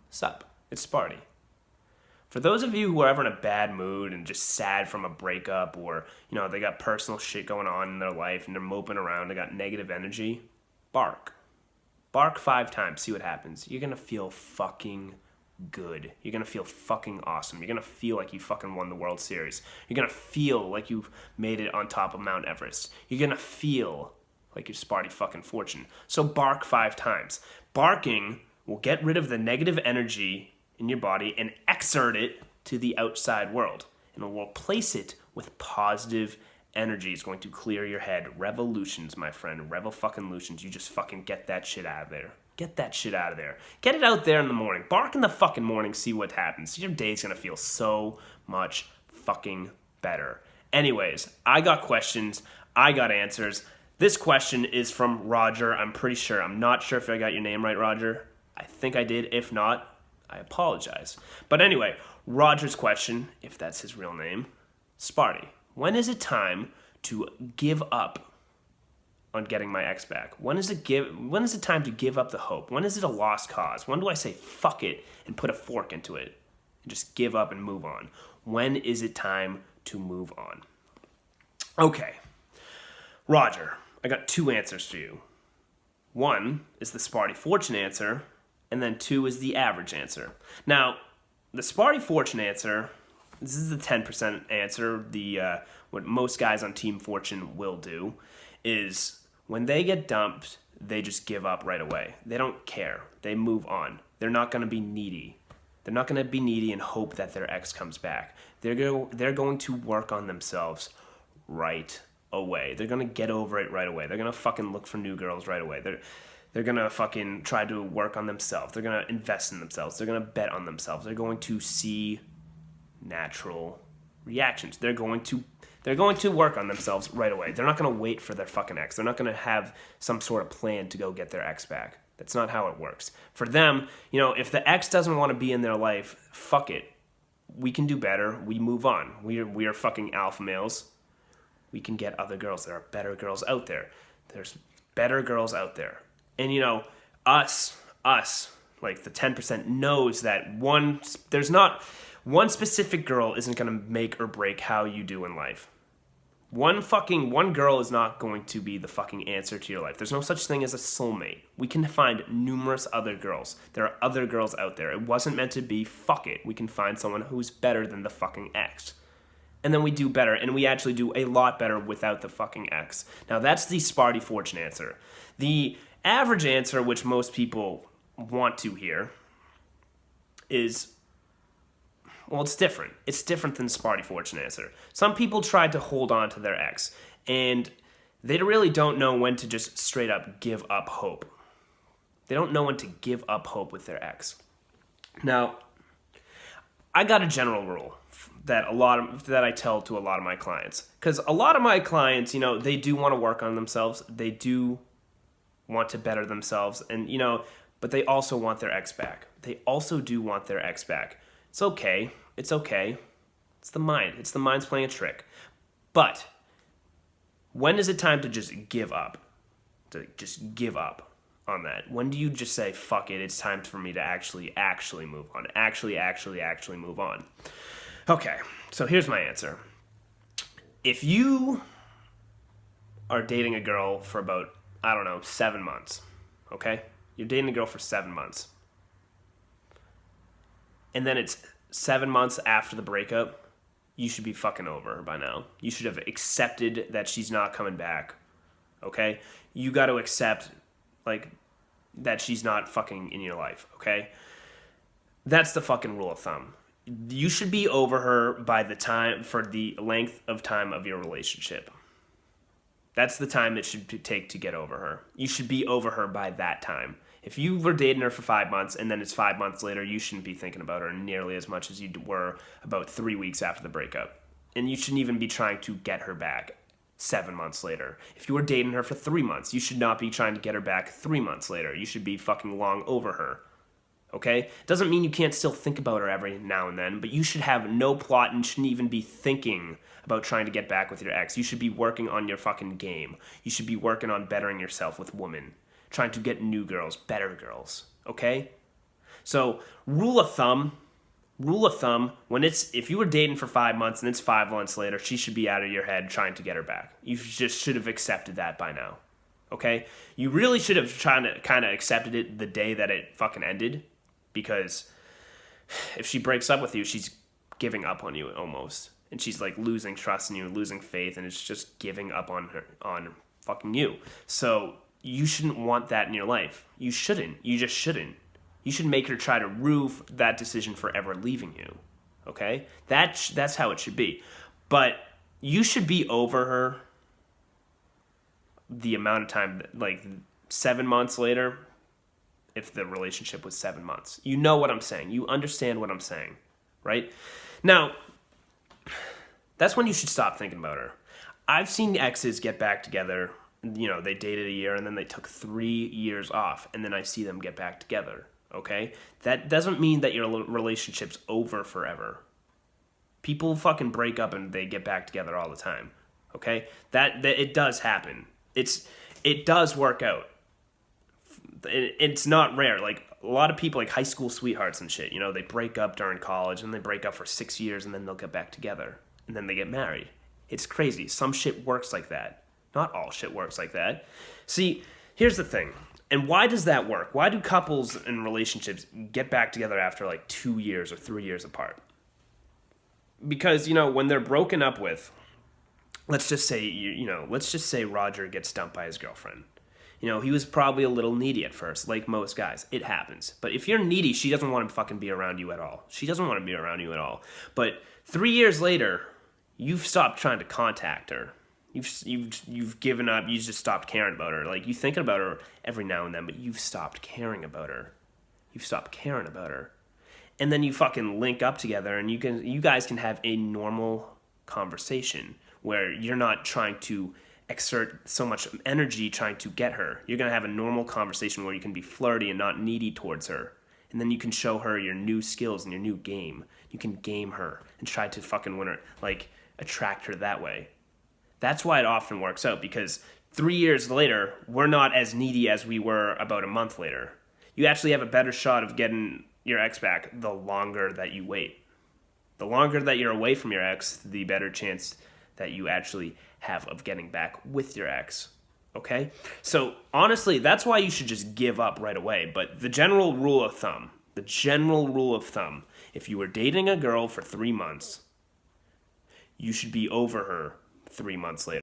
Sup, it's Sparty. For those of you who are ever in a bad mood and just sad from a breakup, or, they got personal shit going on in their life and they're moping around, they got negative energy, bark. Bark 5 times, see what happens. You're gonna feel fucking good. You're gonna feel fucking awesome. You're gonna feel like you fucking won the World Series. You're gonna feel like you've made it on top of Mount Everest. You're gonna feel like you're Sparty fucking Fortune. So bark 5 times. Barking will get rid of the negative energy in your body and exert it to the outside world. And it will replace it with positive energy. It's going to clear your head. Revolutions, my friend. Revel-fucking-lutions. You just fucking get that shit out of there. Get that shit out of there. Get it out there in the morning. Bark in the fucking morning, see what happens. Your day's gonna feel so much fucking better. Anyways, I got questions. I got answers. This question is from Roger, I'm pretty sure. I'm not sure if I got your name right, Roger. I think I did. If not, I apologize. But anyway, Roger's question, if that's his real name, Sparty, when is it time to give up on getting my ex back? When is it time to give up the hope? When is it a lost cause? When do I say fuck it and put a fork into it and just give up and move on? When is it time to move on? Okay, Roger, I got 2 answers for you. 1 is the Sparty Fortune answer, and then 2 is the average answer. Now, the Sparty Fortune answer, this is the 10% answer. What most guys on Team Fortune will do is when they get dumped, they just give up right away. They don't care. They move on. They're not going to be needy. They're not going to be needy and hope that their ex comes back. They're going to work on themselves right away. They're going to get over it right away. They're going to fucking look for new girls right away. They're going to fucking try to work on themselves. They're going to invest in themselves. They're going to bet on themselves. They're going to see natural reactions. They're going to work on themselves right away. They're not going to wait for their fucking ex. They're not going to have some sort of plan to go get their ex back. That's not how it works. For them, if the ex doesn't want to be in their life, fuck it. We can do better. We move on. We are fucking alpha males. We can get other girls. There are better girls out there. There's better girls out there. And us, like the 10% knows that there's not one specific girl isn't going to make or break how you do in life. One girl is not going to be the fucking answer to your life. There's no such thing as a soulmate. We can find numerous other girls. There are other girls out there. It wasn't meant to be, fuck it. We can find someone who's better than the fucking ex. And then we do better, and we actually do a lot better without the fucking ex. Now that's the Sparty Fortune answer. The average answer, which most people want to hear, is, well, it's different. It's different than Sparty Fortune answer. Some people tried to hold on to their ex, and they really don't know when to just straight up give up hope. They don't know when to give up hope with their ex. Now, I got a general rule that I tell to a lot of my clients, because a lot of my clients, they do want to work on themselves. They do want to better themselves, and but they also want their ex back. They also do want their ex back. It's okay. It's okay. It's the mind. It's the mind's playing a trick. But when is it time to just give up? To just give up on that? When do you just say, fuck it, it's time for me to actually move on? Actually move on. Okay, so here's my answer. If you are dating a girl for about, 7 months, okay? You're dating a girl for 7 months. And then it's 7 months after the breakup, you should be fucking over her by now. You should have accepted that she's not coming back, okay? You got to accept, that she's not fucking in your life, okay? That's the fucking rule of thumb. You should be over her by the time, for the length of time of your relationship. That's the time it should take to get over her. You should be over her by that time. If you were dating her for 5 months and then it's 5 months later, you shouldn't be thinking about her nearly as much as you were about 3 weeks after the breakup. And you shouldn't even be trying to get her back 7 months later. If you were dating her for 3 months, you should not be trying to get her back 3 months later. You should be fucking long over her. Okay? Doesn't mean you can't still think about her every now and then, but you should have no plot and shouldn't even be thinking about trying to get back with your ex. You should be working on your fucking game. You should be working on bettering yourself with women. Trying to get new girls, better girls. okay? So rule of thumb, if you were dating for 5 months and it's 5 months later, she should be out of your head trying to get her back. You just should have accepted that by now. Okay? You really should have kind of accepted it the day that it fucking ended, because if she breaks up with you, she's giving up on you almost. And she's like losing trust in you, losing faith, and it's just giving up on her, on fucking you. So you shouldn't want that in your life. You shouldn't. You just shouldn't. You should make her try to rue that decision for ever leaving you. Okay? That's how it should be. But you should be over her the amount of time, like 7 months later, if the relationship was 7 months. You know what I'm saying. You understand what I'm saying, right? Now, that's when you should stop thinking about her. I've seen exes get back together. You know, they dated a year and then they took 3 years off, and then I see them get back together. Okay? That doesn't mean that your relationship's over forever. People fucking break up and they get back together all the time. Okay? That it does happen. It does work out. It's not rare. Like, a lot of people, like high school sweethearts and shit, you know, they break up during college and they break up for 6 years and then they'll get back together. And then they get married. It's crazy. Some shit works like that. Not all shit works like that. See, here's the thing. And why does that work? Why do couples and relationships get back together after like 2 years or 3 years apart? Because, you know, when they're broken up with, let's just say Roger gets dumped by his girlfriend. You know, he was probably a little needy at first, like most guys. It happens. But if you're needy, she doesn't want to fucking be around you at all. She doesn't want to be around you at all. But 3 years later, you've stopped trying to contact her. You've given up. You just stopped caring about her. Like, you thinking about her every now and then, but you've stopped caring about her. You've stopped caring about her. And then you fucking link up together, and you guys can have a normal conversation where you're not trying to exert so much energy trying to get her. You're going to have a normal conversation where you can be flirty and not needy towards her. And then you can show her your new skills and your new game. You can game her and try to fucking win her, like, attract her that way. That's why it often works out, because 3 years later, we're not as needy as we were about a month later. You actually have a better shot of getting your ex back the longer that you wait. The longer that you're away from your ex, the better chance that you actually have of getting back with your ex. Okay? So, honestly, that's why you should just give up right away. But the general rule of thumb, if you were dating a girl for 3 months, you should be over her 3 months later.